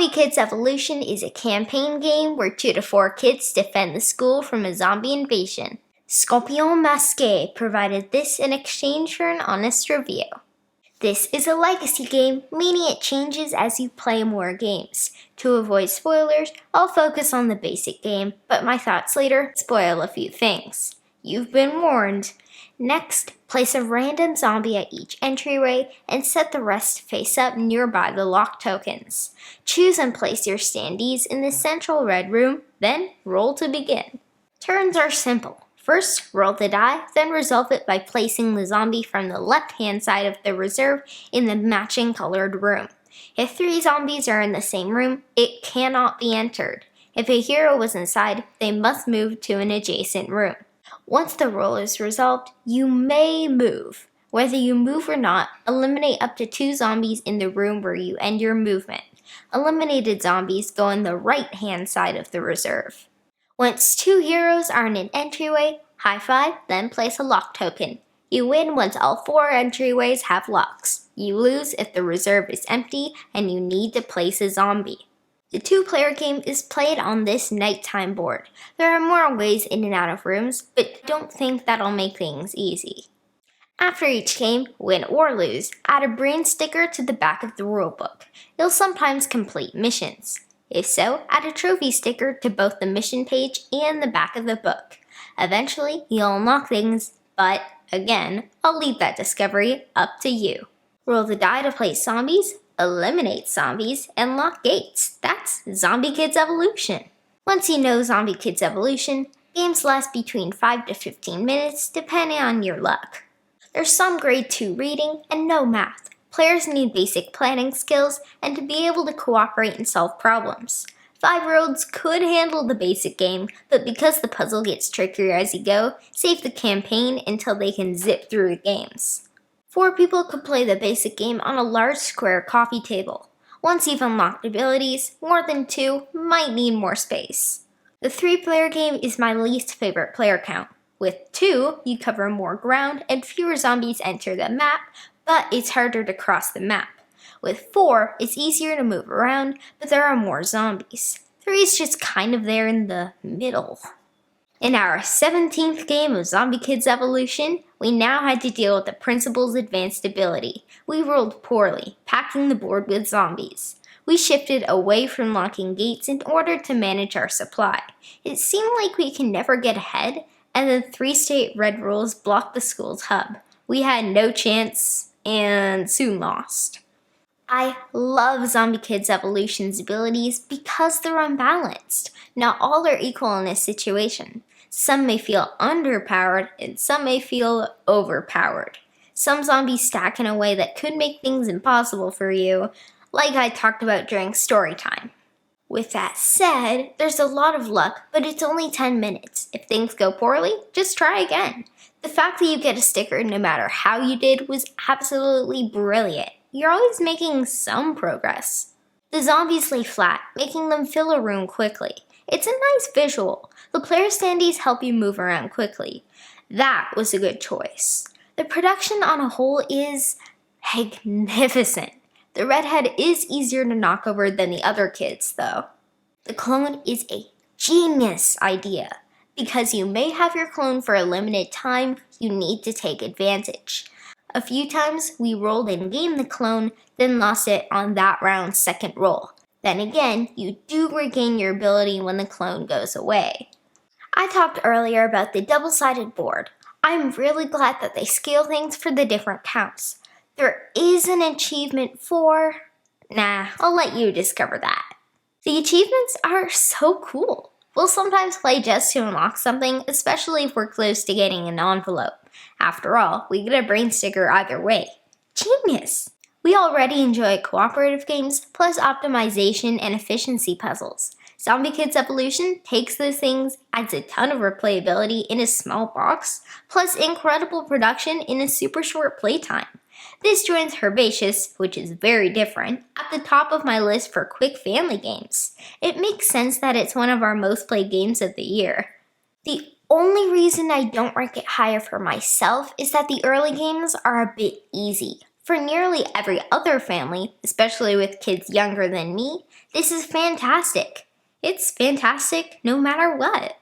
Zombie Kids Evolution is a campaign game where 2 to 4 kids defend the school from a zombie invasion. Scorpion Masqué provided this in exchange for an honest review. This is a legacy game, meaning it changes as you play more games. To avoid spoilers, I'll focus on the basic game, but my thoughts later spoil a few things. You've been warned. Next, place a random zombie at each entryway and set the rest face up nearby the lock tokens. Choose and place your standees in the central red room, then roll to begin. Turns are simple. First, roll the die, then resolve it by placing the zombie from the left-hand side of the reserve in the matching colored room. If 3 zombies are in the same room, it cannot be entered. If a hero was inside, they must move to an adjacent room. Once the roll is resolved, you may move. Whether you move or not, eliminate up to 2 zombies in the room where you end your movement. Eliminated zombies go in the right-hand side of the reserve. Once 2 heroes are in an entryway, high five, then place a lock token. You win once all 4 entryways have locks. You lose if the reserve is empty and you need to place a zombie. The 2-player game is played on this nighttime board. There are more ways in and out of rooms, but don't think that'll make things easy. After each game, win or lose, add a brain sticker to the back of the rulebook. You'll sometimes complete missions. If so, add a trophy sticker to both the mission page and the back of the book. Eventually, you'll unlock things, but again, I'll leave that discovery up to you. Roll the die to place zombies, eliminate zombies, and lock gates. That's Zombie Kids Evolution. Once you know Zombie Kids Evolution, games last between 5 to 15 minutes depending on your luck. There's some grade 2 reading and no math. Players need basic planning skills and to be able to cooperate and solve problems. 5-year-olds could handle the basic game, but because the puzzle gets trickier as you go, save the campaign until they can zip through the games. 4 people could play the basic game on a large square coffee table. Once you've unlocked abilities, more than 2 might need more space. The 3-player game is my least favorite player count. With 2, you cover more ground and fewer zombies enter the map, but it's harder to cross the map. With 4, it's easier to move around, but there are more zombies. 3 is just kind of there in the middle. In our 17th game of Zombie Kids Evolution, we now had to deal with the principal's advanced ability. We rolled poorly, packing the board with zombies. We shifted away from locking gates in order to manage our supply. It seemed like we can never get ahead, and the 3 state red rules blocked the school's hub. We had no chance, and soon lost. I love Zombie Kids Evolution's abilities because they're unbalanced. Not all are equal in this situation. Some may feel underpowered and some may feel overpowered. Some zombies stack in a way that could make things impossible for you, like I talked about during story time. With that said, there's a lot of luck, but it's only 10 minutes. If things go poorly, just try again. The fact that you get a sticker no matter how you did was absolutely brilliant. You're always making some progress. The zombies lay flat, making them fill a room quickly. It's a nice visual. The player standees help you move around quickly. That was a good choice. The production on a whole is magnificent. The redhead is easier to knock over than the other kids, though. The clone is a genius idea. Because you may have your clone for a limited time, you need to take advantage. A few times we rolled and gained the clone, then lost it on that round's second roll. Then again, you do regain your ability when the clone goes away. I talked earlier about the double-sided board. I'm really glad that they scale things for the different counts. There is an achievement for... I'll let you discover that. The achievements are so cool. We'll sometimes play just to unlock something, especially if we're close to getting an envelope. After all, we get a brain sticker either way. Genius! We already enjoy cooperative games, plus optimization and efficiency puzzles. Zombie Kids Evolution takes those things, adds a ton of replayability in a small box, plus incredible production in a super short playtime. This joins Herbaceous, which is very different, at the top of my list for quick family games. It makes sense that it's one of our most played games of the year. The only reason I don't rank it higher for myself is that the early games are a bit easy. For nearly every other family, especially with kids younger than me, this is fantastic. It's fantastic no matter what.